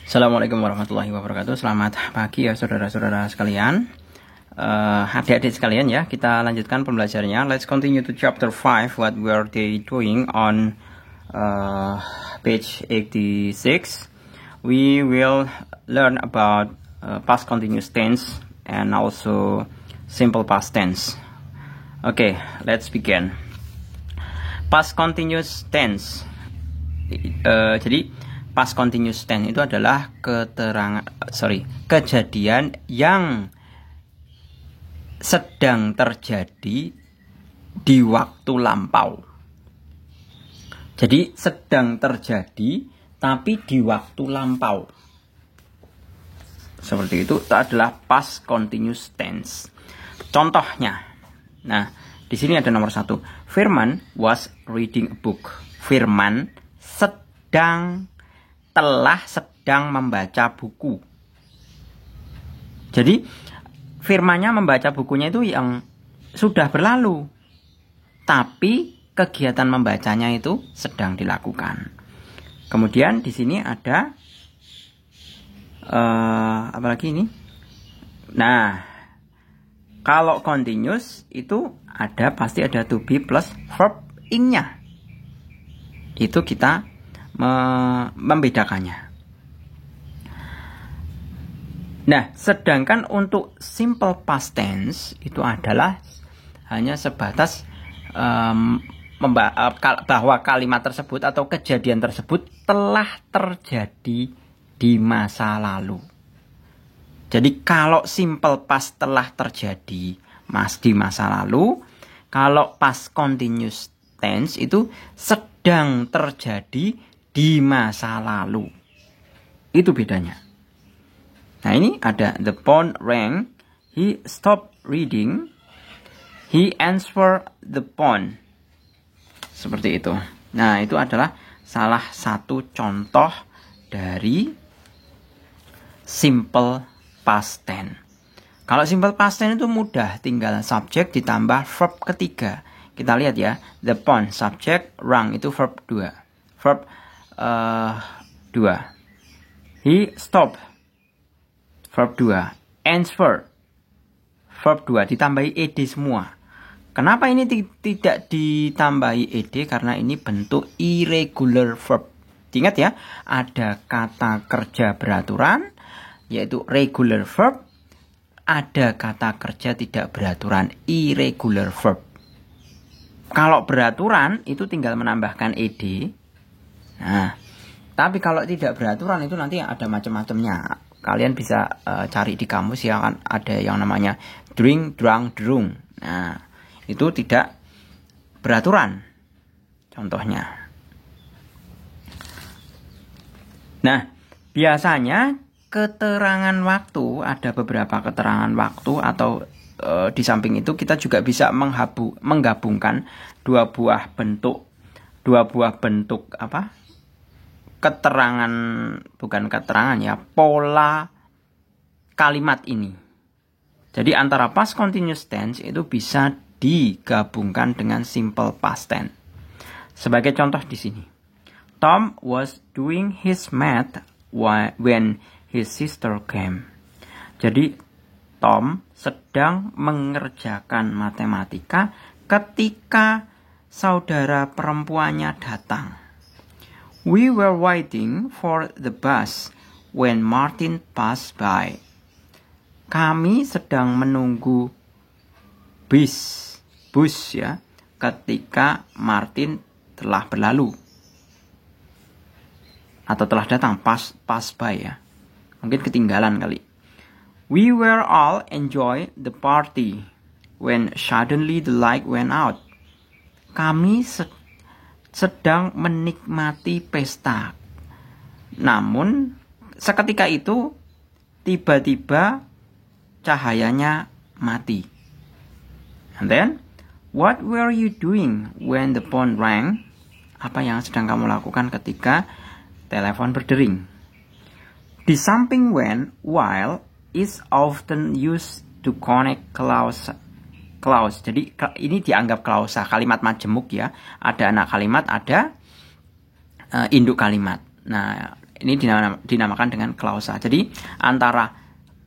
Assalamualaikum warahmatullahi wabarakatuh. Selamat pagi ya saudara-saudara sekalian, adik-adik sekalian ya. Kita lanjutkan pembelajarannya. Let's continue to chapter 5. What were they doing on page 86. We will learn about past continuous tense and also simple past tense. Okay, let's begin. Past continuous tense. Jadi past continuous tense itu adalah kejadian yang sedang terjadi di waktu lampau. Jadi sedang terjadi tapi di waktu lampau. Seperti itu adalah past continuous tense. Contohnya. Nah, di sini ada nomor 1. Firman was reading a book. Firman sedang membaca buku. Jadi firmannya membaca bukunya itu yang sudah berlalu, tapi kegiatan membacanya itu sedang dilakukan. Kemudian di sini ada apa lagi ini? Nah, kalau continuous itu pasti ada to be plus verb ing-nya. Itu kita membedakannya. Nah, sedangkan untuk simple past tense itu adalah hanya sebatas bahwa kalimat tersebut atau kejadian tersebut telah terjadi di masa lalu. Jadi kalau simple past telah terjadi di masa lalu, kalau past continuous tense itu sedang terjadi di masa lalu. Itu bedanya. Nah, ini ada the phone rang, he stopped reading, he answered the phone. Seperti itu. Nah, itu adalah salah satu contoh dari simple past tense. Kalau simple past tense itu mudah, tinggal subjek ditambah verb ketiga. Kita lihat ya, the phone subjek, rang itu verb 2. Verb 2. He stopped. Verb 2. Answer. Verb 2 ditambahi ed semua. Kenapa ini tidak ditambahi ed? Karena ini bentuk irregular verb. Ingat ya, ada kata kerja beraturan yaitu regular verb, ada kata kerja tidak beraturan irregular verb. Kalau beraturan itu tinggal menambahkan ed. Nah, tapi kalau tidak beraturan itu nanti ada macam-macamnya. Kalian bisa cari di kamus ya, kan ada yang namanya drink, drunk, drung. Nah, itu tidak beraturan. Contohnya. Nah, biasanya keterangan waktu, ada beberapa keterangan waktu atau di samping itu kita juga bisa menggabungkan dua buah bentuk keterangan, bukan keterangan ya, pola kalimat ini. Jadi antara past continuous tense itu bisa digabungkan dengan simple past tense. Sebagai contoh di sini, Tom was doing his math when his sister came. Jadi Tom sedang mengerjakan matematika ketika saudara perempuannya datang. We were waiting for the bus when Martin passed by. Kami sedang menunggu bus ya, ketika Martin telah berlalu atau telah datang, pass by ya. Mungkin ketinggalan kali. We were all enjoy the party when suddenly the light went out. Kami sedang menikmati pesta. Namun, seketika itu, tiba-tiba cahayanya mati. And then, what were you doing when the phone rang? Apa yang sedang kamu lakukan ketika telepon berdering? Di samping when, while, is often used to connect clause. Jadi ini dianggap klausa, kalimat majemuk ya. Ada anak kalimat, ada induk kalimat. Nah, Ini dinamakan dengan klausa. Jadi antara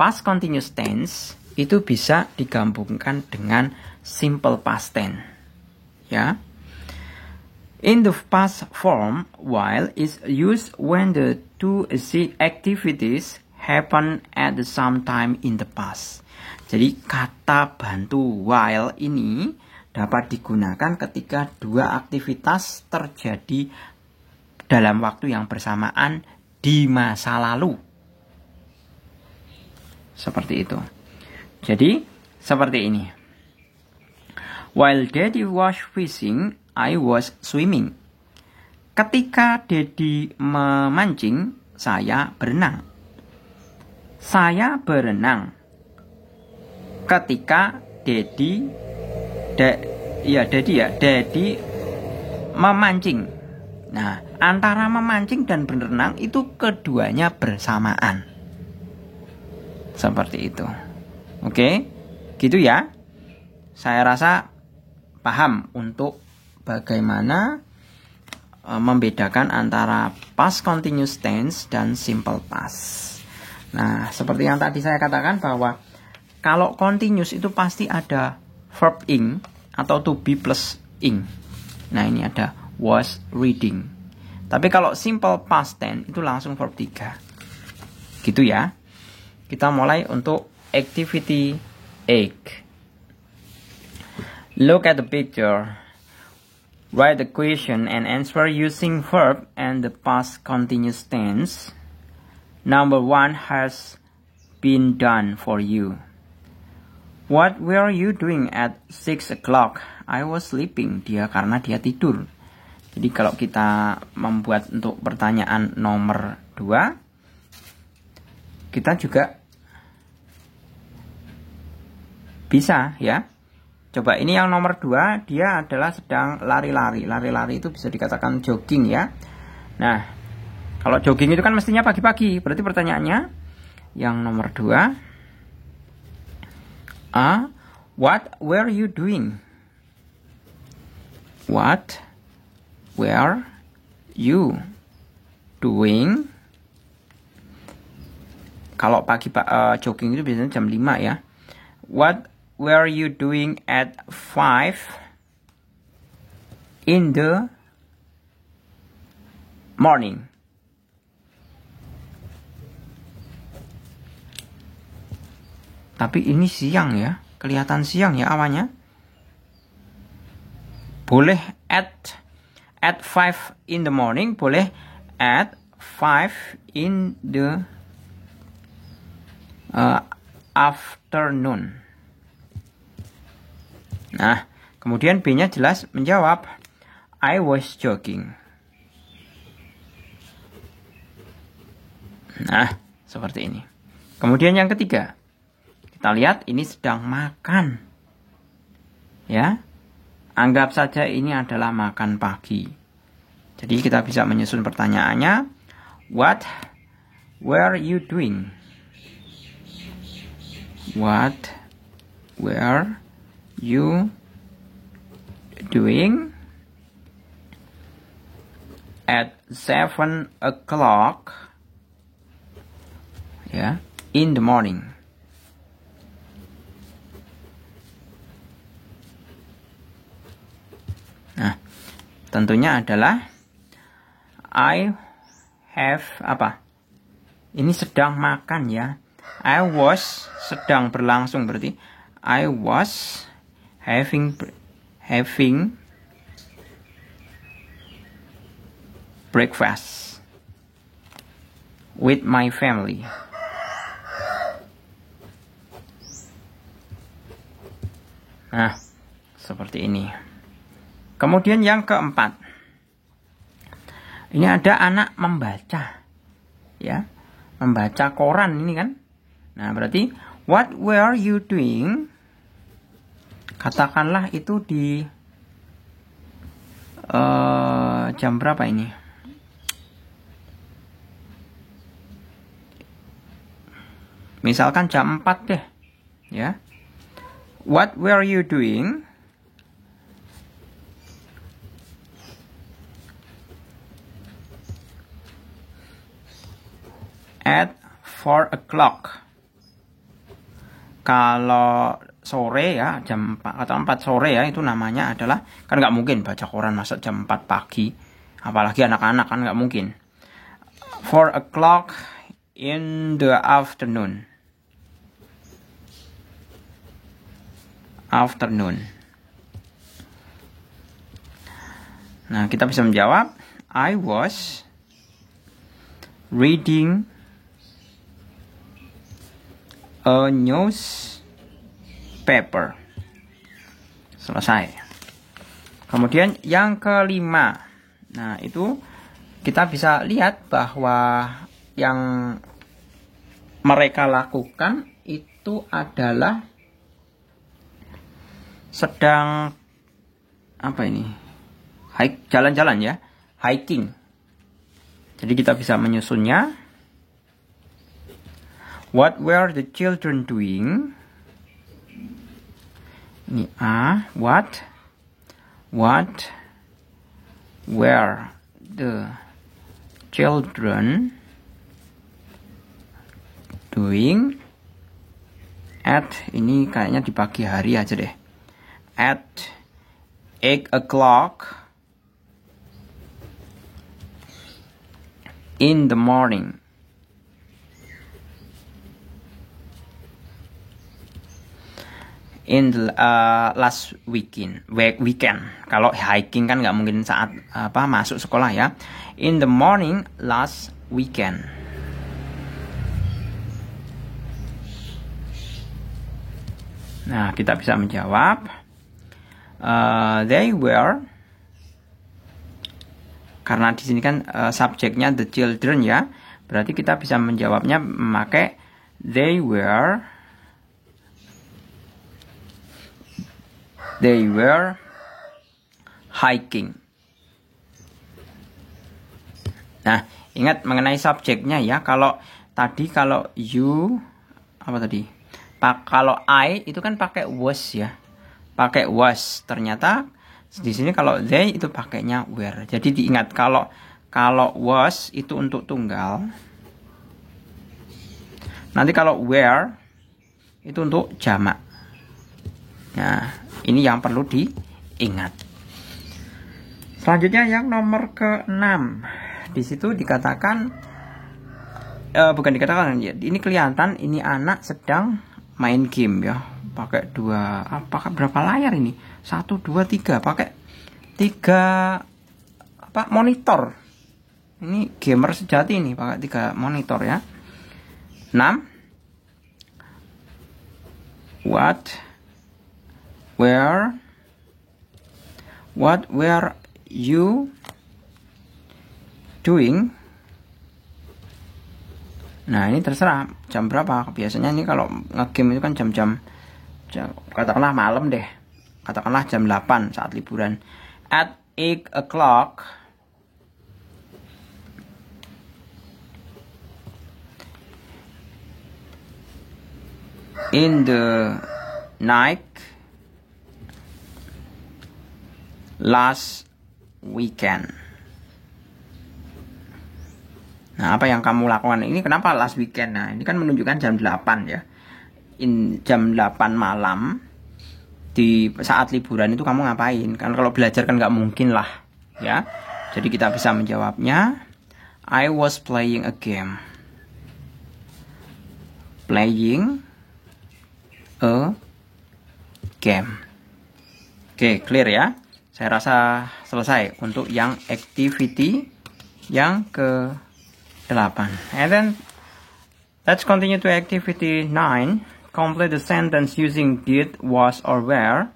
past continuous tense itu bisa digabungkan dengan simple past tense. Ya. In the past form, while is used when the two activities happen at the same time in the past. Jadi kata bantu while ini dapat digunakan ketika dua aktivitas terjadi dalam waktu yang bersamaan di masa lalu. Seperti itu. Jadi, seperti ini. While Daddy was fishing, I was swimming. Ketika Daddy memancing, saya berenang. Saya berenang. Ketika Daddy memancing. Nah, antara memancing dan berenang itu keduanya bersamaan. Seperti itu. Oke, gitu ya. Saya rasa paham untuk bagaimana membedakan antara past continuous tense dan simple past. Nah, seperti yang tadi saya katakan bahwa kalau continuous itu pasti ada verb ing atau to be plus ing. Nah, ini ada was reading. Tapi kalau simple past tense itu langsung verb 3. Gitu ya. Kita mulai untuk activity 8. Look at the picture. Write the question and answer using verb and the past continuous tense. Number 1 has been done for you. What were you doing at 6 o'clock? I was sleeping. Karena dia tidur. Jadi kalau kita membuat untuk pertanyaan nomor 2, kita juga bisa ya. Coba ini yang nomor 2, dia adalah sedang lari-lari. Lari-lari itu bisa dikatakan jogging ya. Nah, kalau jogging itu kan mestinya pagi-pagi. Berarti pertanyaannya yang nomor 2. What were you doing? What were you doing? Kalau pagi jogging itu biasanya jam 5 ya. What were you doing at 5 in the morning? Tapi ini siang ya, kelihatan siang ya awannya. Boleh at 5 in the morning, boleh at 5 in the afternoon. Nah, kemudian B-nya jelas menjawab, I was jogging. Nah, seperti ini. Kemudian yang ketiga. Kita lihat ini sedang makan. Ya. Anggap saja ini adalah makan pagi. Jadi kita bisa menyusun pertanyaannya. What were you doing? What were you doing at 7 o'clock ya, in the morning? Nah, tentunya adalah I have apa? Ini sedang makan ya. I was sedang berlangsung berarti I was having breakfast with my family. Nah, seperti ini. Kemudian yang keempat. Ini ada anak membaca. Ya. Membaca koran ini kan. Nah, berarti what were you doing? Katakanlah itu di jam berapa ini? Misalkan jam 4 deh. Ya. What were you doing? at 4 o'clock. Kalau sore ya, jam 4 atau 4 sore ya, itu namanya adalah, kan nggak mungkin baca koran masa jam 4 pagi. Apalagi anak-anak kan nggak mungkin. 4 o'clock in the afternoon. Nah, kita bisa menjawab, I was reading a newspaper. Selesai. Kemudian yang kelima. Nah, itu kita bisa lihat bahwa yang mereka lakukan itu adalah sedang apa ini? Jalan-jalan ya, hiking. Jadi kita bisa menyusunnya. What were the children doing? Ini A. What were the children doing at, ini kayaknya di pagi hari aja deh. At 8 o'clock in the morning. In the last weekend. Kalau hiking kan nggak mungkin saat masuk sekolah ya. In the morning last weekend. Nah, kita bisa menjawab. They were. Karena di sini kan subjeknya the children ya. Berarti kita bisa menjawabnya memakai they were hiking. Nah, ingat mengenai subjeknya ya. Kalau you kalau I itu kan pakai was ya. Pakai was. Ternyata di sini kalau they itu pakainya were. Jadi diingat kalau was itu untuk tunggal. Nanti kalau were itu untuk jamak. Nah, ini yang perlu diingat. Selanjutnya yang nomor ke-6. Di situ dikatakan ini kelihatan ini anak sedang main game ya. Pakai berapa layar ini? 1 2 3, pakai 3 monitor. Ini gamer sejati ini pakai 3 monitor ya. 6. What were you doing? Nah, ini terserah jam berapa. Biasanya ini kalau ngegame itu kan jam katakanlah malam deh. Katakanlah jam 8 saat liburan. At 8 o'clock in the night last weekend. Nah, apa yang kamu lakukan? Ini kenapa last weekend? Nah, ini kan menunjukkan jam 8 ya. Jam 8 malam di saat liburan itu kamu ngapain? Kan kalau belajar kan nggak mungkin lah ya. Jadi kita bisa menjawabnya I was playing a game. Playing a game. Oke, clear ya. Saya rasa selesai untuk yang activity yang ke-8. And then let's continue to activity 9. Complete the sentence using did, was, or were.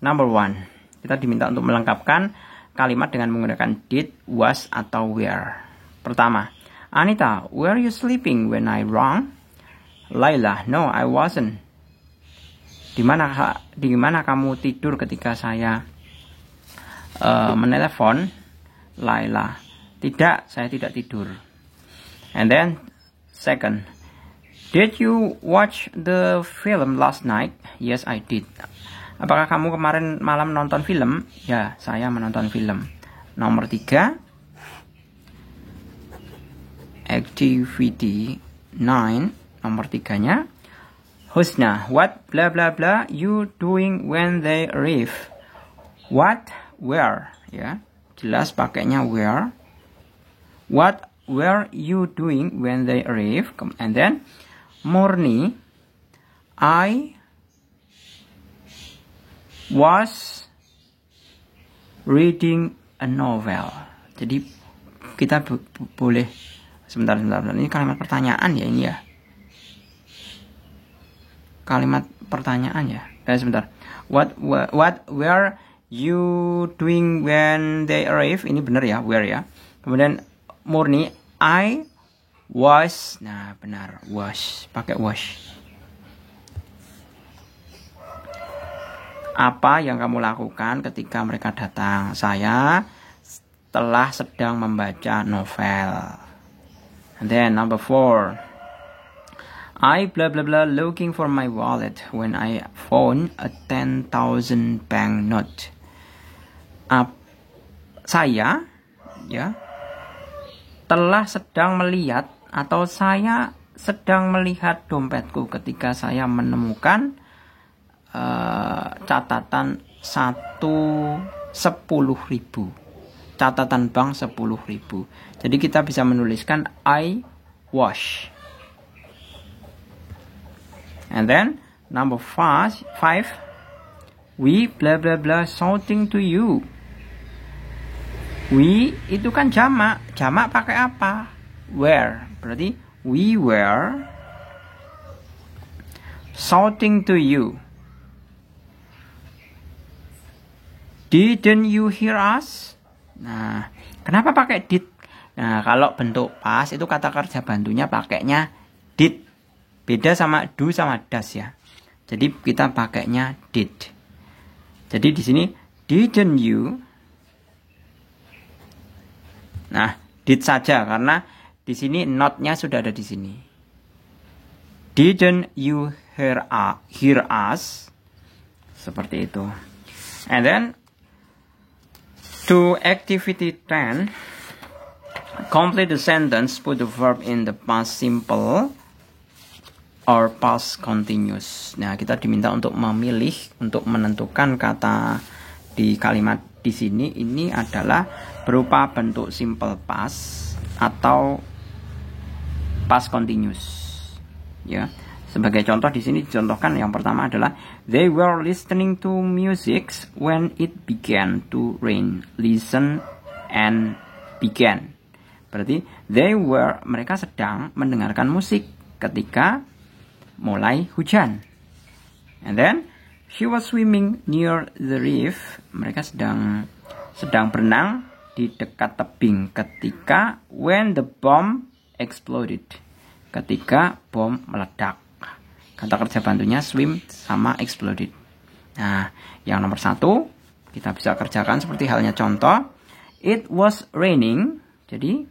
Number 1. Kita diminta untuk melengkapkan kalimat dengan menggunakan did, was, atau were. Pertama, Anita, were you sleeping when I rang? Laila, no, I wasn't. Di mana kamu tidur ketika saya menelepon? Laila, tidak, saya tidak tidur. And then second, did you watch the film last night? Yes, I did. Apakah kamu kemarin malam nonton film? Ya, saya menonton film. Nomor 3, activity 9 nomor 3-nya. Husna, what blah blah blah you doing when they arrive? What, where, ya. Jelas pakainya where. What were you doing when they arrive? And then Murni, I was reading a novel. Jadi kita boleh sebentar. Ini kalimat pertanyaan ya ini ya. Kalimat pertanyaan ya. Sebentar. What were you doing when they arrive? Ini benar ya, where ya. Kemudian Murni, I was. Nah, benar, was. Pakai was. Apa yang kamu lakukan ketika mereka datang? Saya telah sedang membaca novel. And then number 4. I blah blah blah looking for my wallet when I found a 10,000 banknote. Saya ya telah sedang melihat atau saya sedang melihat dompetku ketika saya menemukan catatan 10.000. Catatan bank 10.000. Jadi kita bisa menuliskan I was. And then number 5, we blah blah blah shouting to you. We itu kan jamak. Jamak pakai apa? Where. Berarti we were shouting to you. Didn't you hear us? Nah, kenapa pakai did? Nah, kalau bentuk pas itu kata kerja bantunya pakainya did. Beda sama do sama does ya. Jadi kita pakainya did. Jadi di sini didn't you. Nah, did saja karena di sini not-nya sudah ada di sini. Didn't you hear us? Seperti itu. And then to activity 10, complete the sentence, put the verb in the past simple or past continuous. Nah, kita diminta untuk memilih, untuk menentukan kata di kalimat di sini ini adalah berupa bentuk simple past atau past continuous. Ya. Sebagai contoh di sini dicontohkan yang pertama adalah they were listening to music when it began to rain. Listen and began. Berarti mereka sedang mendengarkan musik ketika mulai hujan. And then she was swimming near the reef. Mereka sedang berenang di dekat tebing ketika when the bomb exploded. Ketika bom meledak. Kata kerja bantunya swim sama exploded. Nah, yang nomor 1 kita bisa kerjakan seperti halnya contoh. It was raining. Jadi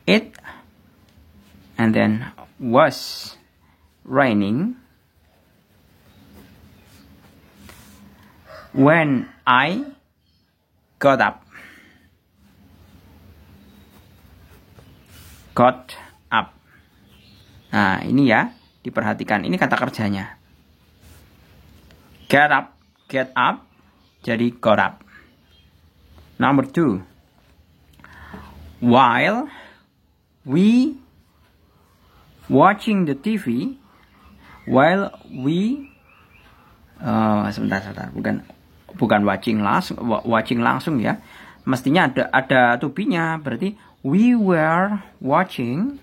it and then was raining when I got up. Got up. Nah, ini ya, diperhatikan. Ini kata kerjanya. Get up, jadi got up. Number 2. While we watching the TV, sebentar, bukan watching langsung ya. Mestinya ada to be-nya, berarti we were watching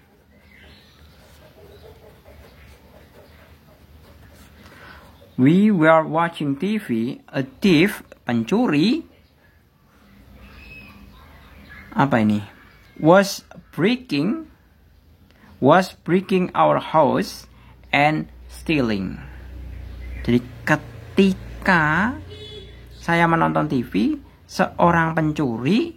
TV. A thief, pencuri. Apa ini? Was breaking our house and stealing. Jadi ketika saya menonton TV, seorang pencuri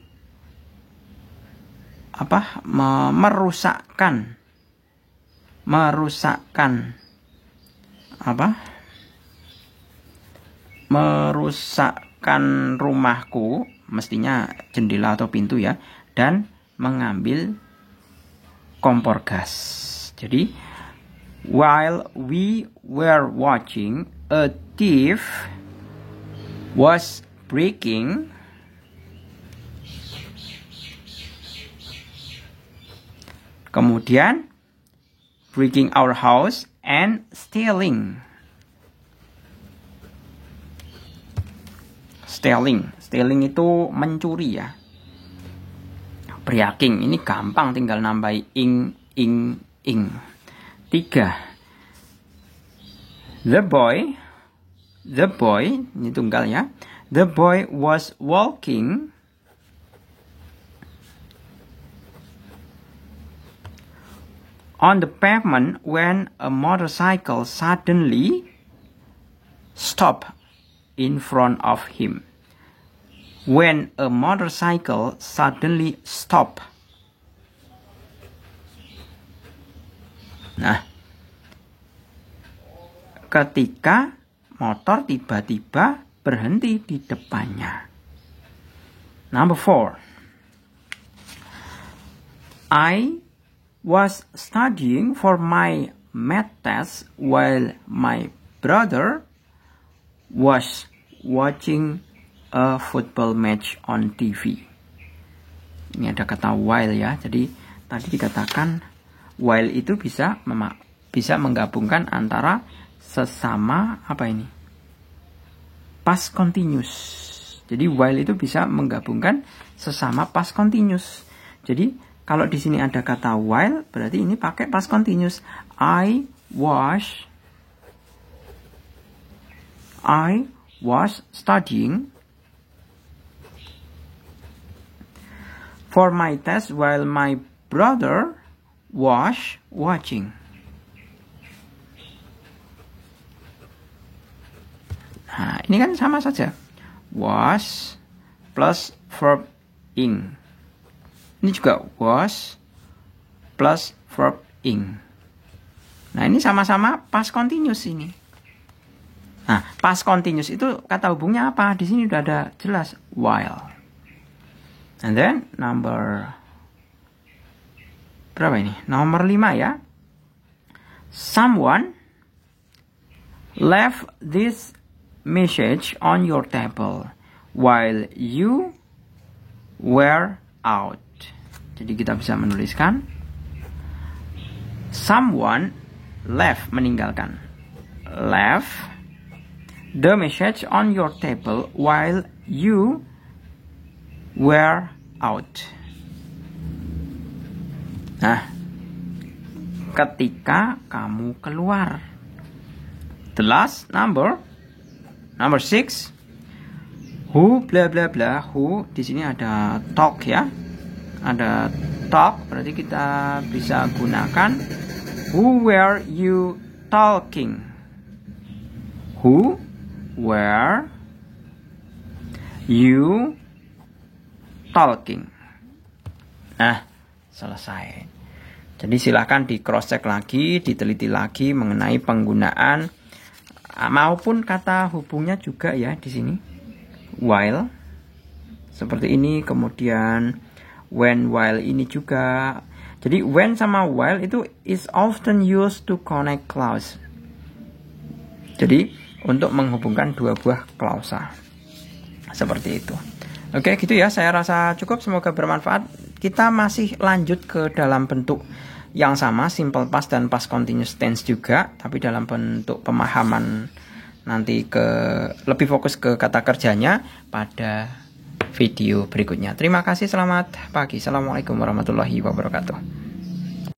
merusakkan rumahku, mestinya jendela atau pintu ya, dan mengambil kompor gas. Jadi while we were watching, a thief was breaking kemudian breaking our house and stealing. Stealing itu mencuri ya. Breaking ini gampang, tinggal nambahi ing. 3. The boy ini tunggal ya. The boy was walking on the pavement when a motorcycle suddenly stopped in front of him. When a motorcycle suddenly stopped. Nah, ketika motor tiba-tiba berhenti di depannya. Number 4. I was studying for my math test while my brother was watching a football match on TV. Ini ada kata while ya. Jadi tadi dikatakan while itu bisa menggabungkan antara sesama apa ini? Past continuous. Jadi while itu bisa menggabungkan sesama past continuous. Jadi kalau di sini ada kata while, berarti ini pakai past continuous. I was studying for my test while my brother was watching. Nah, ini kan sama saja. Was plus verb ing. Ini juga was plus verb ing. Nah, ini sama-sama past continuous ini. Nah, past continuous itu kata hubungnya apa? Di sini udah ada jelas while. And then number berapa ini? Nomor 5 ya. Someone left this message on your table while you were out. Jadi kita bisa menuliskan someone left, meninggalkan. Left the message on your table while you were out. Nah, ketika kamu keluar. The last number 6. Who bla bla bla. Who di sini ada talk ya. Ada talk, berarti kita bisa gunakan who were you talking. Who were you talking. Nah, selesai. Jadi silahkan di cross check lagi, diteliti lagi mengenai penggunaan maupun kata hubungnya juga ya di sini. While seperti ini, kemudian when, while ini juga. Jadi when sama while itu is often used to connect clause. Jadi untuk menghubungkan dua buah klausa. Seperti itu. Oke, gitu ya. Saya rasa cukup. Semoga bermanfaat. Kita masih lanjut ke dalam bentuk yang sama, simple past dan past continuous tense juga, tapi dalam bentuk pemahaman nanti lebih fokus ke kata kerjanya pada video berikutnya. Terima kasih, selamat pagi. Assalamualaikum warahmatullahi wabarakatuh.